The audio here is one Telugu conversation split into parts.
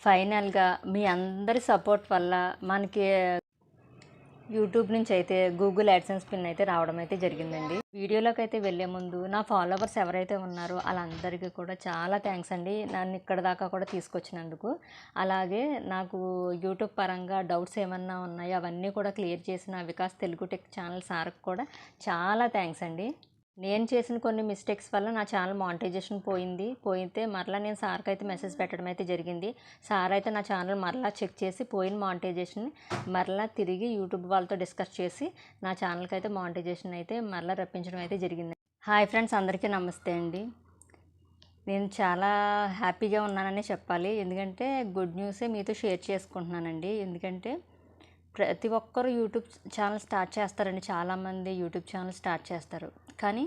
ఫైనల్గా మీ అందరి సపోర్ట్ వల్ల మనకి యూట్యూబ్ నుంచి అయితే గూగుల్ యాడ్సెన్స్ పిన్ అయితే రావడం అయితే జరిగిందండి. వీడియోలోకి అయితే వెళ్ళే ముందు నా ఫాలోవర్స్ ఎవరైతే ఉన్నారో వాళ్ళందరికీ కూడా చాలా థ్యాంక్స్ అండి, నన్ను ఇక్కడ దాకా కూడా తీసుకొచ్చినందుకు. అలాగే నాకు యూట్యూబ్ పరంగా డౌట్స్ ఏమన్నా ఉన్నాయో అవన్నీ కూడా క్లియర్ చేసిన వికాస్ తెలుగు టెక్ ఛానల్ సార్కి కూడా చాలా థ్యాంక్స్ అండి. నేను చేసిన కొన్ని మిస్టేక్స్ వల్ల నా ఛానల్ మానిటైజేషన్ పోయితే మరలా నేను సార్కి అయితే మెసేజ్ పెట్టడం అయితే జరిగింది. సార్ అయితే నా ఛానల్ మరలా చెక్ చేసి పోయిన మానిటైజేషన్ మరలా తిరిగి యూట్యూబ్ వాళ్ళతో డిస్కస్ చేసి నా ఛానల్కి అయితే మానిటైజేషన్ అయితే మరలా రప్పించడం అయితే జరిగింది. హాయ్ ఫ్రెండ్స్, అందరికీ నమస్తే అండి. నేను చాలా హ్యాపీగా ఉన్నానని చెప్పాలి, ఎందుకంటే గుడ్ న్యూసే మీతో షేర్ చేసుకుంటున్నానండి. ఎందుకంటే ప్రతి ఒక్కరు యూట్యూబ్ ఛానల్ స్టార్ట్ చేస్తారండి. చాలామంది యూట్యూబ్ ఛానల్ స్టార్ట్ చేస్తారు, కానీ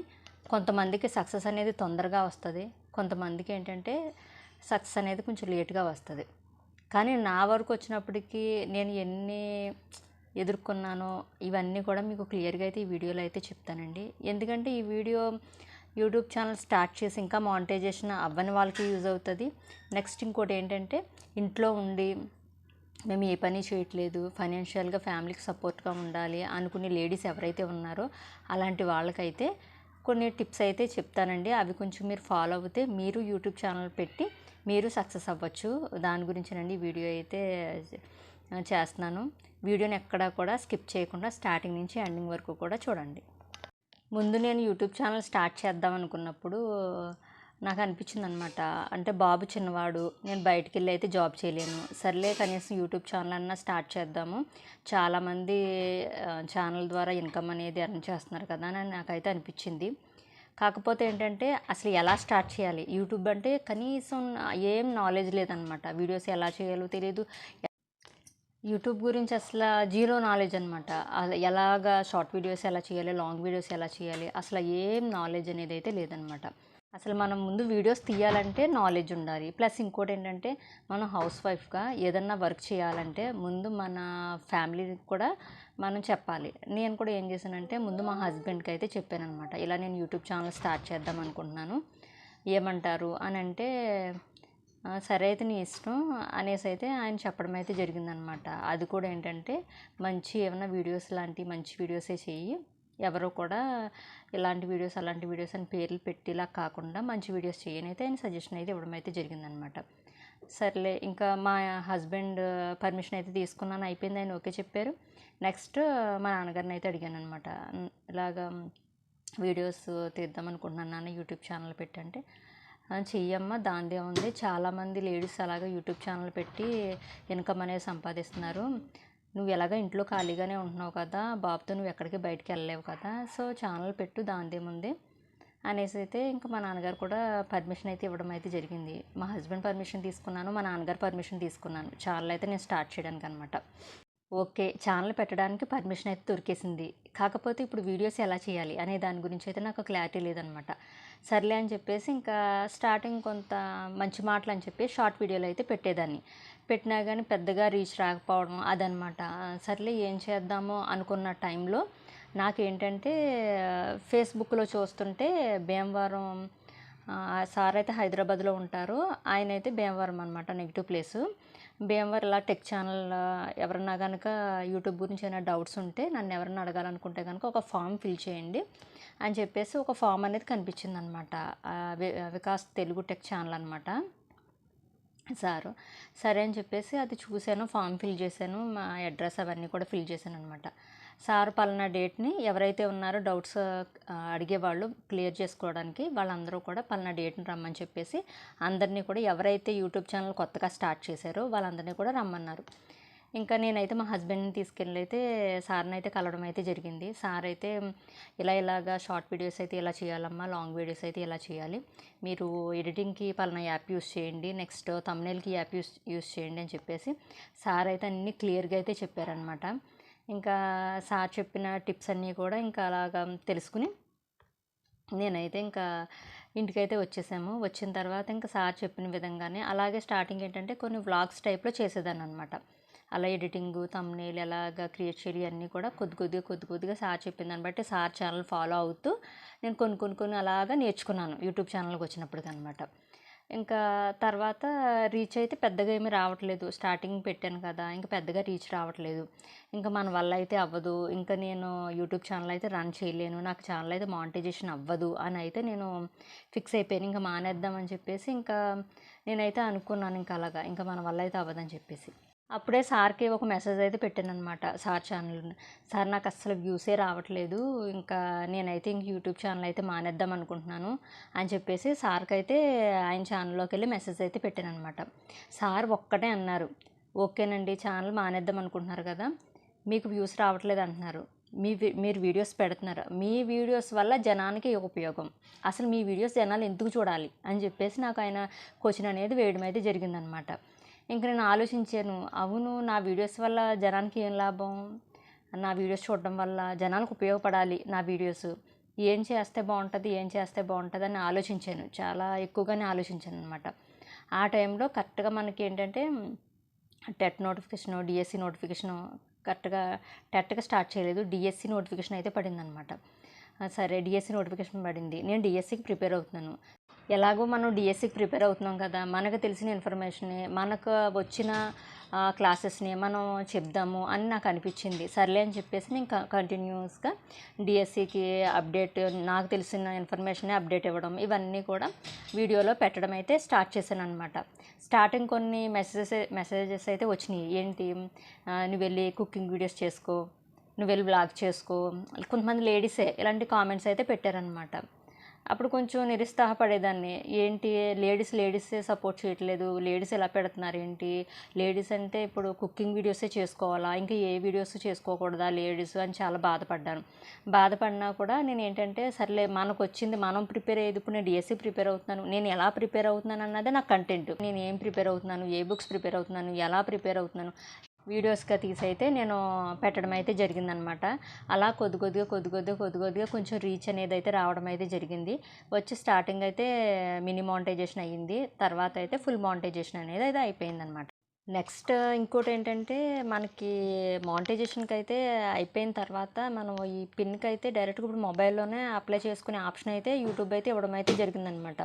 కొంతమందికి సక్సెస్ అనేది తొందరగా వస్తుంది, కొంతమందికి ఏంటంటే సక్సెస్ అనేది కొంచెం లేట్గా వస్తుంది. కానీ నా వరకు వచ్చినప్పటికీ నేను ఎన్ని ఎదుర్కొన్నానో ఇవన్నీ కూడా మీకు క్లియర్గా అయితే ఈ వీడియోలో అయితే చెప్తానండి. ఎందుకంటే ఈ వీడియో యూట్యూబ్ ఛానల్ స్టార్ట్ చేసి ఇంకా మానిటైజేషన్ అవ్వని వాళ్ళకి యూజ్ అవుతుంది. నెక్స్ట్ ఇంకోటి ఏంటంటే ఇంట్లో ఉండి మేము ఏ పని చేయట్లేదు, ఫైనాన్షియల్గా ఫ్యామిలీకి సపోర్ట్గా ఉండాలి అనుకునే లేడీస్ ఎవరైతే ఉన్నారో అలాంటి వాళ్ళకైతే కొన్ని టిప్స్ అయితే చెప్తానండి. అవి కొంచెం మీరు ఫాలో అవుతే మీరు యూట్యూబ్ ఛానల్ పెట్టి మీరు సక్సెస్ అవ్వచ్చు. దాని గురించినండి వీడియో అయితే చేస్తున్నాను. వీడియోని ఎక్కడా కూడా స్కిప్ చేయకుండా స్టార్టింగ్ నుంచి ఎండింగ్ వరకు కూడా చూడండి. ముందు నేను యూట్యూబ్ ఛానల్ స్టార్ట్ చేద్దాం అనుకున్నప్పుడు నాకు అనిపించింది అనమాట, అంటే బాబు చిన్నవాడు, నేను బయటికి వెళ్ళి అయితే జాబ్ చేయలేను, సర్లే కనీసం యూట్యూబ్ ఛానల్ అన్నా స్టార్ట్ చేద్దాము, చాలామంది ఛానల్ ద్వారా ఇన్కమ్ అనేది ఎర్న్ చేస్తున్నారు కదా అని నాకైతే అనిపించింది. కాకపోతే ఏంటంటే అసలు ఎలా స్టార్ట్ చేయాలి, యూట్యూబ్ అంటే కనీసం ఏం నాలెడ్జ్ లేదనమాట. వీడియోస్ ఎలా చేయాలో తెలియదు, యూట్యూబ్ గురించి అసలు జీరో నాలెడ్జ్ అనమాట. ఎలాగా షార్ట్ వీడియోస్ ఎలా చేయాలి, లాంగ్ వీడియోస్ ఎలా చేయాలి, అసలు ఏం నాలెడ్జ్ అనేది అయితే లేదనమాట. అసలు మనం ముందు వీడియోస్ తీయాలంటే నాలెడ్జ్ ఉండాలి. ప్లస్ ఇంకోటి ఏంటంటే మనం హౌస్ వైఫ్గా ఏదన్నా వర్క్ చేయాలంటే ముందు మన ఫ్యామిలీకి కూడా మనం చెప్పాలి. నేను కూడా ఏం చేశానంటే ముందు మా హస్బెండ్కి అయితే చెప్పాను అనమాట, ఇలా నేను యూట్యూబ్ ఛానల్ స్టార్ట్ చేద్దాం అనుకుంటున్నాను, ఏమంటారు అని అంటే సరే అయితే నీ ఇష్టం అనేసి అయితే ఆయన చెప్పడం అయితే జరిగిందనమాట. అది కూడా ఏంటంటే మంచి ఏమైనా వీడియోస్ లాంటి మంచి వీడియోసే చెయ్యి, ఎవరో కూడా ఇలాంటి వీడియోస్ అలాంటి వీడియోస్ అని పేర్లు పెట్టేలా కాకుండా మంచి వీడియోస్ చేయని అయితే ఆయన సజెషన్ అయితే ఇవ్వడం అయితే జరిగిందనమాట. సర్లే ఇంకా మా హస్బెండ్ పర్మిషన్ అయితే తీసుకున్నాను, అయిపోయింది, ఆయన ఓకే చెప్పారు. నెక్స్ట్ మా నాన్నగారిని అయితే అడిగాను అనమాట, ఇలాగా వీడియోస్ తీద్దాం అనుకుంటున్నాను నాన్న, యూట్యూబ్ ఛానల్ పెట్టంటే చెయ్యమ్మా దాందే ఉంది, చాలామంది లేడీస్ అలాగా యూట్యూబ్ ఛానల్ పెట్టి ఇన్కమ్ అనేది సంపాదిస్తున్నారు, నువ్వు ఎలాగ ఇంట్లో ఖాళీగానే ఉంటున్నావు కదా, బాబుతో నువ్వు ఎక్కడికి బయటికి వెళ్ళలేవు కదా, సో ఛానల్ పెట్టు దాందేముంది అనేసి అయితే ఇంకా మా నాన్నగారు కూడా పర్మిషన్ అయితే ఇవ్వడం అయితే జరిగింది. మా హస్బెండ్ పర్మిషన్ తీసుకున్నాను, మా నాన్నగారు పర్మిషన్ తీసుకున్నాను ఛానల్ అయితే నేను స్టార్ట్ చేయడానికి అనమాట. ఓకే, ఛానల్ పెట్టడానికి పర్మిషన్ అయితే దొరికేసింది. కాకపోతే ఇప్పుడు వీడియోస్ ఎలా చేయాలి అనే దాని గురించి అయితే నాకు క్లారిటీ లేదనమాట. సర్లే అని చెప్పేసి ఇంకా స్టార్టింగ్ కొంత మంచి మాటలు అని చెప్పి షార్ట్ వీడియోలు అయితే పెట్టేదాన్ని. పెట్టినా కానీ పెద్దగా రీచ్ రాకపోవడం అదనమాట. సర్లే ఏం చేద్దామో అనుకున్న టైంలో నాకేంటంటే ఫేస్బుక్లో చూస్తుంటే భీమవరం సార్ అయితే హైదరాబాద్లో ఉంటారు, ఆయన అయితే భీమవరం అనమాట, నెగిటివ్ ప్లేసు. భీమవరం ఇలా టెక్ ఛానల్ ఎవరన్నా కనుక యూట్యూబ్ గురించి ఏమైనా డౌట్స్ ఉంటే నన్ను ఎవరన్నా అడగాలనుకుంటే కనుక ఒక ఫామ్ ఫిల్ చేయండి అని చెప్పేసి ఒక ఫామ్ అనేది కనిపించింది అనమాట. వికాస్ తెలుగు టెక్ ఛానల్ అనమాట సారు. సరే అని చెప్పేసి అది చూశాను, ఫామ్ ఫిల్ చేశాను, మా అడ్రస్ అవన్నీ కూడా ఫిల్ చేశాను అనమాట. సార్ పలానా డేట్ని ఎవరైతే ఉన్నారో డౌట్స్ అడిగేవాళ్ళు క్లియర్ చేసుకోవడానికి వాళ్ళందరూ కూడా పలానా డేట్ని రమ్మని చెప్పేసి అందరినీ కూడా ఎవరైతే యూట్యూబ్ ఛానల్ కొత్తగా స్టార్ట్ చేశారో వాళ్ళందరినీ కూడా రమ్మన్నారు. ఇంకా నేనైతే మా హస్బెండ్ని తీసుకెళ్ళి అయితే సార్ని అయితే కలవడం అయితే జరిగింది. సార్ అయితే ఇలాగా షార్ట్ వీడియోస్ అయితే ఇలా చేయాలమ్మా, లాంగ్ వీడియోస్ అయితే ఇలా చేయాలి, మీరు ఎడిటింగ్కి పలానా యాప్ యూస్ చేయండి, నెక్స్ట్ థంబ్నెయిల్కి యాప్ యూస్ చేయండి అని చెప్పేసి సార్ అయితే అన్నీ క్లియర్గా అయితే చెప్పారనమాట. ఇంకా సార్ చెప్పిన టిప్స్ అన్నీ కూడా ఇంకా అలాగా తెలుసుకుని నేనైతే ఇంకా ఇంటికైతే వచ్చేసాము. వచ్చిన తర్వాత ఇంకా సార్ చెప్పిన విధంగానే అలాగే స్టార్టింగ్ ఏంటంటే కొన్ని వ్లాగ్స్ టైప్లో చేసేదాన్ని అనమాట. అలా ఎడిటింగు థంబ్నెయిల్ ఎలాగా క్రియేట్ చేయాలి అన్నీ కూడా కొద్ది కొద్దిగా సార్ చెప్పిన దాన్ని బట్టి సార్ ఛానల్ ఫాలో అవుతూ నేను కొన్ని అలాగా నేర్చుకున్నాను యూట్యూబ్ ఛానల్కి వచ్చినప్పటికీ అనమాట. ఇంకా తర్వాత రీచ్ అయితే పెద్దగా ఏమీ రావట్లేదు. స్టార్టింగ్ పెట్టాను కదా! ఇంక పెద్దగా రీచ్ రావట్లేదు. ఇంకా మన వల్ల అయితే అవ్వదు. ఇంకా నేను యూట్యూబ్ ఛానల్ అయితే రన్ చేయలేను. నాకు ఛానల్ అయితే మానిటైజేషన్ అవ్వదు అని అయితే నేను ఫిక్స్ అయిపోయాను. ఇంకా మానేద్దాం అని చెప్పేసి ఇంకా నేనైతే అనుకున్నాను ఇంకా అలాగా. ఇంకా మన వల్ల అయితే అవ్వదని చెప్పేసి. అప్పుడే సార్‌కి ఒక మెసేజ్ అయితే పెట్టాననమాట. సార్ ఛానల్ సార్ నాకు అస్సలు వ్యూసే రావట్లేదు. ఇంకా నేనైతే ఇంక యూట్యూబ్ ఛానల్ అయితే మానేద్దాం అనుకుంటున్నాను అని చెప్పేసి సార్‌కైతే ఆయన ఛానల్‌లోకెళ్ళి మెసేజ్ అయితే పెట్టాననమాట. సార్ ఒక్కటే అన్నారు. ఓకేనండి ఛానల్ మానేద్దాం అనుకుంటున్నారు కదా! మీకు వ్యూస్ రావట్లేదు అంటున్నారు. మీరు వీడియోస్ పెడుతున్నారు. మీ వీడియోస్ వల్ల జనానికి ఉపయోగం. అసలు మీ వీడియోస్ జనాలు ఎందుకు చూడాలి అని చెప్పేసి నాకు ఆయన క్వెషన్ అనేది వేయడం అయితే జరిగిందనమాట. ఇంక నేను ఆలోచించాను. అవును నా వీడియోస్ వల్ల జనానికి ఏం లాభం? నా వీడియోస్ చూడడం వల్ల జనాలకు ఉపయోగపడాలి నా వీడియోస్. ఏం చేస్తే బాగుంటుంది? ఏం చేస్తే బాగుంటుందని ఆలోచించాను. చాలా ఎక్కువగానే ఆలోచించాననమాట. ఆ టైంలో కరెక్ట్‌గా మనకి ఏంటంటే టెట్ నోటిఫికేషను, డిఎస్సి నోటిఫికేషను కరెక్ట్‌గా టెట్‌కి స్టార్ట్ చేయలేదు. డిఎస్సి నోటిఫికేషన్ అయితే పడిందనమాట. సరే డిఎస్సి నోటిఫికేషన్ పడింది. నేను డిఎస్సికి ప్రిపేర్ అవుతున్నాను. ఎలాగో మనం డిఎస్సికి ప్రిపేర్ అవుతున్నాం కదా! మనకు తెలిసిన ఇన్ఫర్మేషన్‌ని, మనకు వచ్చిన క్లాసెస్‌ని మనం చెప్దాము అని నాకు అనిపించింది. సర్లే అని చెప్పేసి నేను కంటిన్యూస్‌గా డిఎస్సికి అప్డేట్ నాకు తెలిసిన ఇన్ఫర్మేషన్‌ని అప్డేట్ ఇవ్వడం ఇవన్నీ కూడా వీడియోలో పెట్టడం అయితే స్టార్ట్ చేశాననమాట. స్టార్టింగ్ కొన్ని మెసేజెస్ అయితే వచ్చినాయి. ఏంటి నువ్వెళ్ళి కుకింగ్ వీడియోస్ చేసుకో, నువ్వెళ్ళి వ్లాగ్ చేసుకో. కొంతమంది లేడీసే ఇలాంటి కామెంట్స్ అయితే పెట్టారనమాట. అప్పుడు కొంచెం నిరుత్సాహపడేదాన్ని. ఏంటి లేడీసే సపోర్ట్ చేయట్లేదు. లేడీస్ ఎలా పెడుతున్నారు ఏంటి? లేడీస్ అంటే ఇప్పుడు కుకింగ్ వీడియోసే చేసుకోవాలా? ఇంకా ఏ వీడియోస్ చేసుకోకూడదా లేడీస్ అని చాలా బాధపడ్డాను. బాధపడినా కూడా నేను ఏంటంటే సర్లే మనకొచ్చింది మనం ప్రిపేర్ అయ్యేది. ఇప్పుడు నేను డిఎస్సి ప్రిపేర్ అవుతున్నాను. నేను ఎలా ప్రిపేర్ అవుతున్నాను అన్నదే నాకు కంటెంట్. నేను ఏం ప్రిపేర్ అవుతున్నాను? ఏ బుక్స్ ప్రిపేర్ అవుతున్నాను? ఎలా ప్రిపేర్ అవుతున్నాను? వీడియోస్‌గా తీసైతే నేను పెట్టడం అయితే జరిగిందనమాట. అలా కొద్ది కొద్దిగా కొంచెం రీచ్ అనేది అయితే రావడం అయితే జరిగింది. వచ్చి స్టార్టింగ్ అయితే మినీ మానిటైజేషన్ అయ్యింది. తర్వాత అయితే ఫుల్ మానిటైజేషన్ అనేది అయితే అయిపోయిందనమాట. నెక్స్ట్ ఇంకోటేంటంటే మనకి మానిటైజేషన్‌కి అయితే అయిపోయిన తర్వాత మనం ఈ పిన్‌కి అయితే డైరెక్ట్‌గా ఇప్పుడు మొబైల్‌లోనే అప్లై చేసుకునే ఆప్షన్ అయితే యూట్యూబ్ అయితే ఇవ్వడం అయితే జరిగిందనమాట.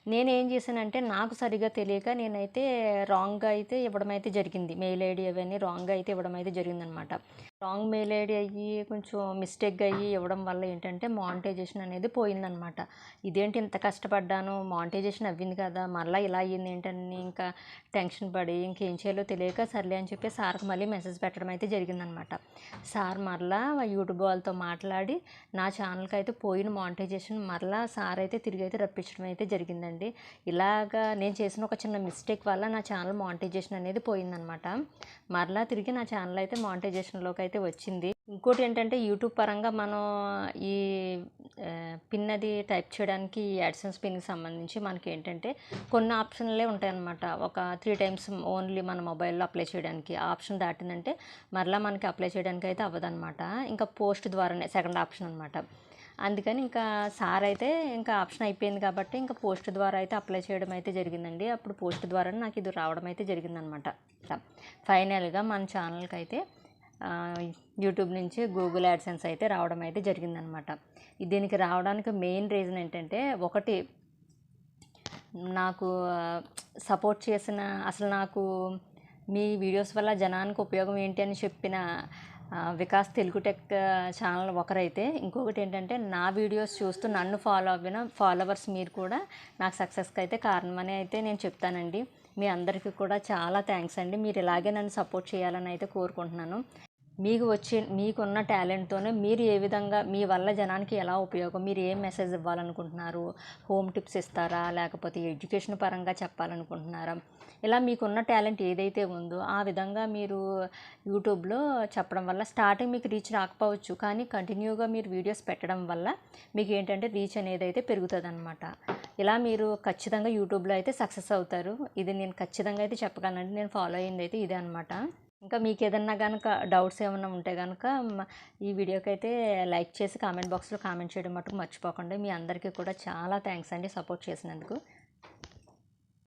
నేనేం చేశానంటే నాకు సరిగ్గా తెలియక నేనైతే రాంగ్‌గా అయితే ఇవ్వడం అయితే జరిగింది. మెయిల్ ఐడీ అవన్నీ రాంగ్‌గా అయితే ఇవ్వడం అయితే జరిగిందనమాట. రాంగ్ మెయిల్ ఐడీ అయ్యి కొంచెం మిస్టేక్‌గా అయ్యి ఇవ్వడం వల్ల ఏంటంటే మానిటైజేషన్ అనేది పోయిందనమాట. ఇదేంటి ఇంత కష్టపడ్డాను మానిటైజేషన్ అవ్వింది కదా! మరలా ఇలా అయ్యింది ఏంటని ఇంకా టెన్షన్ పడి ఇంకేం చేయాలో తెలియక సర్లే అని చెప్పి సార్‌కి మళ్ళీ మెసేజ్ పెట్టడం అయితే జరిగిందనమాట. సార్ మరలా యూట్యూబ్ వాళ్ళతో మాట్లాడి నా ఛానల్‌కి అయితే పోయిన మానిటైజేషన్ మరలా సార్ అయితే తిరిగి అయితే రప్పించడం అయితే జరిగిందండి. ఇలాగా నేను చేసిన ఒక చిన్న మిస్టేక్ వల్ల నా ఛానల్ మానిటైజేషన్ అనేది పోయిందనమాట. మరలా తిరిగి నా ఛానల్ అయితే మానిటైజేషన్‌లోకి అయితే వచ్చింది. ఇంకోటి ఏంటంటే యూట్యూబ్ పరంగా మనం ఈ పిన్ అది టైప్ చేయడానికి ఈ యాడ్సెన్స్ పిన్‌కి సంబంధించి మనకేంటంటే కొన్ని ఆప్షన్లే ఉంటాయన్నమాట. ఒక 3 టైమ్స్ ఓన్లీ మన మొబైల్‌లో అప్లై చేయడానికి. ఆ ఆప్షన్ దాటిందంటే మరలా మనకి అప్లై చేయడానికి అయితే అవ్వదనమాట. ఇంకా పోస్ట్ ద్వారానే సెకండ్ ఆప్షన్ అనమాట. అందుకని ఇంకా సార్ అయితే ఇంకా ఆప్షన్ అయిపోయింది కాబట్టి ఇంకా పోస్ట్ ద్వారా అయితే అప్లై చేయడం అయితే జరిగిందండి. అప్పుడు పోస్ట్ ద్వారానే నాకు ఇది రావడం అయితే జరిగిందనమాట. ఫైనల్‌గా మన ఛానల్‌కి అయితే యూట్యూబ్ నుంచి గూగుల్ యాడ్సెన్స్ అయితే రావడం అయితే జరిగిందనమాట. దీనికి రావడానికి మెయిన్ రీజన్ ఏంటంటే ఒకటి నాకు సపోర్ట్ చేసిన అసలు నాకు మీ వీడియోస్ వల్ల జనానికి ఉపయోగం ఏంటి అని చెప్పిన వికాస్ తెలుగు టెక్ ఛానల్ ఒకరైతే, ఇంకొకటి ఏంటంటే నా వీడియోస్ చూస్తూ నన్ను ఫాలో అవ్విన ఫాలోవర్స్ మీరు కూడా నాకు సక్సెస్కి అయితే కారణమని అయితే నేను చెప్తానండి. మీ అందరికీ కూడా చాలా థ్యాంక్స్ అండి. మీరు ఇలాగే నన్ను సపోర్ట్ చేయాలని అయితే కోరుకుంటున్నాను. మీకున్న టాలెంట్తోనే మీరు ఏ విధంగా మీ వల్ల జనానికి ఎలా ఉపయోగం, మీరు ఏం మెసేజ్ ఇవ్వాలనుకుంటున్నారు, హోమ్ టిప్స్ ఇస్తారా లేకపోతే ఎడ్యుకేషన్ పరంగా చెప్పాలనుకుంటున్నారా, ఇలా మీకున్న టాలెంట్ ఏదైతే ఉందో ఆ విధంగా మీరు యూట్యూబ్లో చెప్పడం వల్ల స్టార్టింగ్ మీకు రీచ్ రాకపోవచ్చు, కానీ కంటిన్యూగా మీరు వీడియోస్ పెట్టడం వల్ల మీకు ఏంటంటే రీచ్ అనేది అయితే పెరుగుతుంది అనమాట. ఇలా మీరు ఖచ్చితంగా యూట్యూబ్లో అయితే సక్సెస్ అవుతారు. ఇది నేను ఖచ్చితంగా అయితే చెప్పగలనండి. నేను ఫాలో అయ్యింది అయితే ఇదే అనమాట. ఇంకా మీకు ఏదన్నా కనుక డౌట్స్ ఏమన్నా ఉంటే కనుక ఈ వీడియోకి అయితే లైక్ చేసి కామెంట్ బాక్స్లో కామెంట్ చేయడం మటుకు మర్చిపోకండి. మీ అందరికీ కూడా చాలా థ్యాంక్స్ అండి సపోర్ట్ చేసినందుకు.